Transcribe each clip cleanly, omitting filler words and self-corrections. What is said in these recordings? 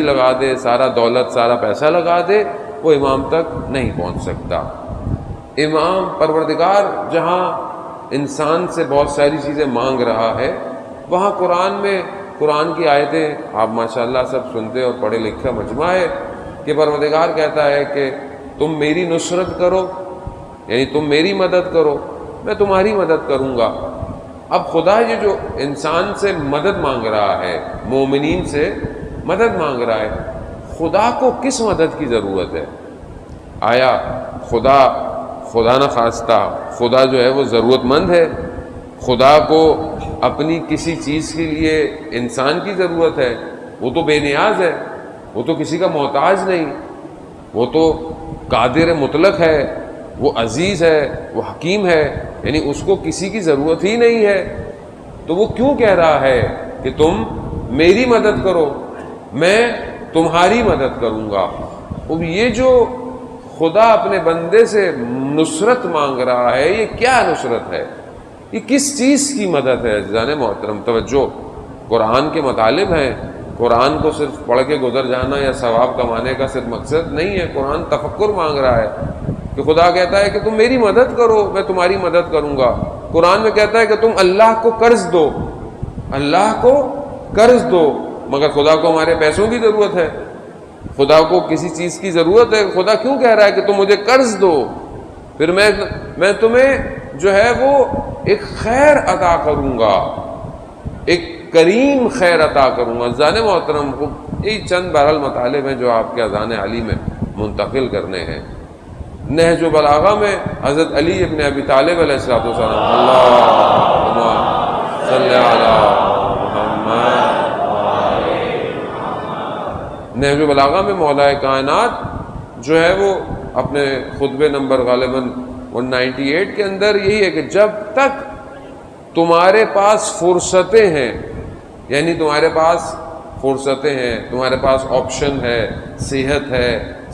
لگا دے، سارا دولت، سارا پیسہ لگا دے، وہ امام تک نہیں پہنچ سکتا۔ امام پروردگار جہاں انسان سے بہت ساری چیزیں مانگ رہا ہے، وہاں قرآن میں قرآن کی آیتیں آپ ماشاءاللہ سب سنتے اور پڑھے لکھے مجمع ہے کہ پروردگار کہتا ہے کہ تم میری نصرت کرو، یعنی تم میری مدد کرو، میں تمہاری مدد کروں گا۔ اب خدا یہ جو انسان سے مدد مانگ رہا ہے، مومنین سے مدد مانگ رہا ہے، خدا کو کس مدد کی ضرورت ہے؟ آیا خدا نہ خواستہ خدا جو ہے وہ ضرورت مند ہے؟ خدا کو اپنی کسی چیز کے لیے انسان کی ضرورت ہے؟ وہ تو بے نیاز ہے، وہ تو کسی کا محتاج نہیں، وہ تو قادر مطلق ہے، وہ عزیز ہے، وہ حکیم ہے، یعنی اس کو کسی کی ضرورت ہی نہیں ہے۔ تو وہ کیوں کہہ رہا ہے کہ تم میری مدد کرو، میں تمہاری مدد کروں گا؟ اب یہ جو خدا اپنے بندے سے نصرت مانگ رہا ہے، یہ کیا نصرت ہے؟ یہ کس چیز کی مدد ہے؟ عزیزان محترم توجہ، قرآن کے مطالب ہیں۔ قرآن کو صرف پڑھ کے گزر جانا یا ثواب کمانے کا صرف مقصد نہیں ہے، قرآن تفکر مانگ رہا ہے کہ خدا کہتا ہے کہ تم میری مدد کرو، میں تمہاری مدد کروں گا۔ قرآن میں کہتا ہے کہ تم اللہ کو قرض دو، اللہ کو قرض دو، مگر خدا کو ہمارے پیسوں کی ضرورت ہے، خدا کو کسی چیز کی ضرورت ہے۔ خدا کیوں کہہ رہا ہے کہ تم مجھے قرض دو، پھر میں تمہیں جو ہے وہ ایک خیر عطا کروں گا، ایک کریم خیر عطا کروں گا۔ عزیزان محترم، یہی چند بہرحال مطالب ہیں جو آپ کے اذان علی میں منتقل کرنے ہیں۔ نہج البلاغہ میں حضرت علی ابن ابی طالب علیہ السلام، اللہم صلی علی محمد، نہج البلاغہ میں مولا کائنات جو ہے وہ اپنے خطبے نمبر غالباً 198 کے اندر یہی ہے کہ جب تک تمہارے پاس فرصتیں ہیں، یعنی تمہارے پاس فرصتیں ہیں، تمہارے پاس آپشن ہے، صحت ہے،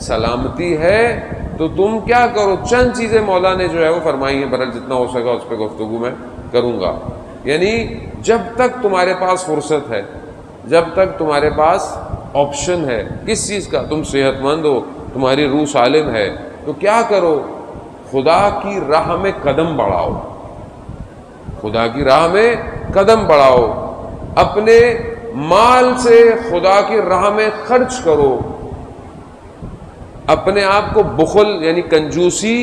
سلامتی ہے، تو تم کیا کرو؟ چند چیزیں مولا نے جو ہے وہ فرمائی ہیں، برحال جتنا ہو سکا اس پہ گفتگو میں کروں گا۔ یعنی جب تک تمہارے پاس فرصت ہے، جب تک تمہارے پاس آپشن ہے کس چیز کا، تم صحت مند ہو، تمہاری روح سالم ہے، تو کیا کرو؟ خدا کی راہ میں قدم بڑھاؤ، خدا کی راہ میں قدم بڑھاؤ، اپنے مال سے خدا کی راہ میں خرچ کرو، اپنے آپ کو بخل یعنی کنجوسی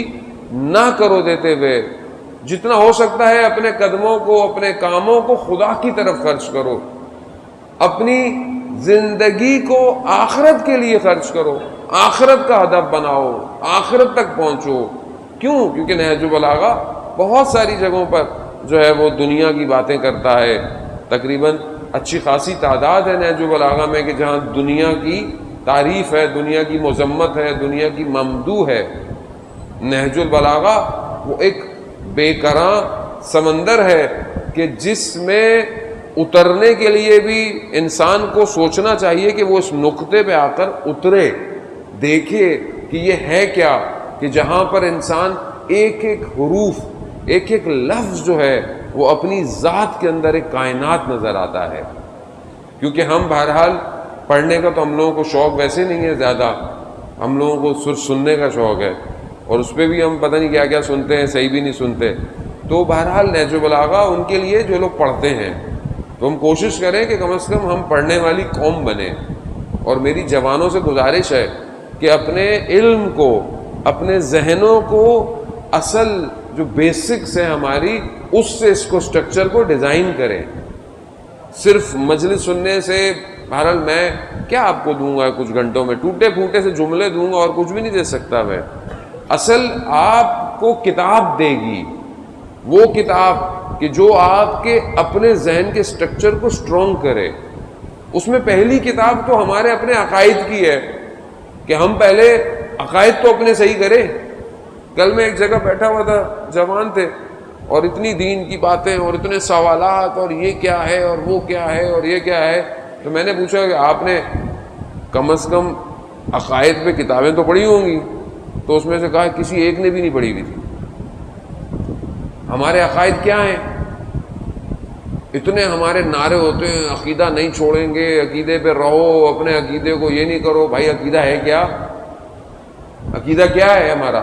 نہ کرو دیتے ہوئے، جتنا ہو سکتا ہے اپنے قدموں کو، اپنے کاموں کو خدا کی طرف خرچ کرو، اپنی زندگی کو آخرت کے لیے خرچ کرو، آخرت کا ہدف بناؤ، آخرت تک پہنچو۔ کیوں؟ کیونکہ نہج البلاغہ بہت ساری جگہوں پر جو ہے وہ دنیا کی باتیں کرتا ہے، تقریباً اچھی خاصی تعداد ہے نہج البلاغہ میں کہ جہاں دنیا کی تعریف ہے، دنیا کی مذمت ہے، دنیا کی ممدوح ہے۔ نہج البلاغہ وہ ایک بے کراں سمندر ہے کہ جس میں اترنے کے لیے بھی انسان کو سوچنا چاہیے کہ وہ اس نقطے پہ آ کر اترے، دیکھے کہ یہ ہے کیا، کہ جہاں پر انسان ایک ایک حروف، ایک ایک لفظ جو ہے وہ اپنی ذات کے اندر ایک کائنات نظر آتا ہے۔ کیونکہ ہم بہرحال پڑھنے کا تو ہم لوگوں کو شوق ویسے نہیں ہے زیادہ، ہم لوگوں کو صرف سننے کا شوق ہے، اور اس پہ بھی ہم پتہ نہیں کیا کیا سنتے ہیں، صحیح بھی نہیں سنتے۔ تو بہرحال نہج البلاغہ ان کے لیے جو لوگ پڑھتے ہیں، تو ہم کوشش کریں کہ کم از کم ہم پڑھنے والی قوم بنیں۔ اور میری جوانوں سے گزارش ہے کہ اپنے علم کو، اپنے ذہنوں کو اصل جو بیسکس ہے ہماری، اس سے اس کو اسٹرکچر کو ڈیزائن کریں۔ صرف مجلس سننے سے بہرحال میں کیا آپ کو دوں گا کچھ گھنٹوں میں؟ ٹوٹے پھوٹے سے جملے دوں گا اور کچھ بھی نہیں دے سکتا میں۔ اصل آپ کو کتاب دے گی، وہ کتاب کہ جو آپ کے اپنے ذہن کے اسٹرکچر کو اسٹرانگ کرے۔ اس میں پہلی کتاب تو ہمارے اپنے عقائد کی ہے کہ ہم پہلے عقائد تو اپنے صحیح کریں۔ کل میں ایک جگہ بیٹھا ہوا تھا، جوان تھے، اور اتنی دین کی باتیں اور اتنے سوالات، اور یہ کیا ہے اور وہ کیا ہے اور یہ کیا ہے، تو میں نے پوچھا کہ آپ نے کم از کم عقائد پہ کتابیں تو پڑھی ہوں گی؟ تو اس میں سے کہا کسی ایک نے بھی نہیں پڑھی ہوئی تھی۔ ہمارے عقائد کیا ہیں؟ اتنے ہمارے نعرے ہوتے ہیں، عقیدہ نہیں چھوڑیں گے، عقیدے پہ رہو، اپنے عقیدے کو یہ نہیں کرو. بھائی عقیدہ ہے کیا؟ عقیدہ کیا ہے ہمارا؟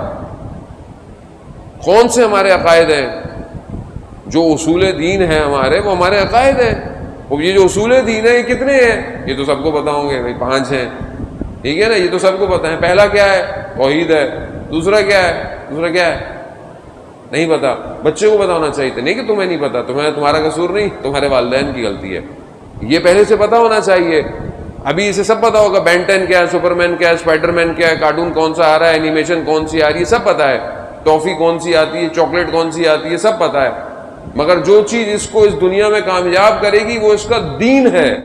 کون سے ہمارے عقائد ہیں؟ جو اصول دین ہیں ہمارے، وہ ہمارے عقائد ہیں. اب یہ جو اصول دین ہے یہ کتنے ہیں؟ یہ تو سب کو پتا ہوں گے بھائی، 5 ہیں، ٹھیک ہے نا، یہ تو سب کو پتا ہے. پہلا کیا ہے؟ توحید ہے. دوسرا کیا ہے؟ نہیں پتا. بچے کو پتا ہونا چاہیے. نہیں کہ تمہیں نہیں پتا، تمہارا قصور نہیں، تمہارے والدین کی غلطی ہے. یہ پہلے سے پتا ہونا چاہیے. ابھی اسے سب پتا ہوگا، بین 10 کیا ہے، سپر مین کیا ہے، اسپائڈر مین کیا ہے، کارٹون کون سا آ رہا ہے، اینیمیشن کون سی آ رہی ہے، سب پتا ہے. ٹافی کون سی آتی ہے، چاکلیٹ کون سی آتی ہے، سب پتا ہے. مگر جو چیز اس کو اس دنیا میں کامیاب کرے گی وہ اس کا دین ہے.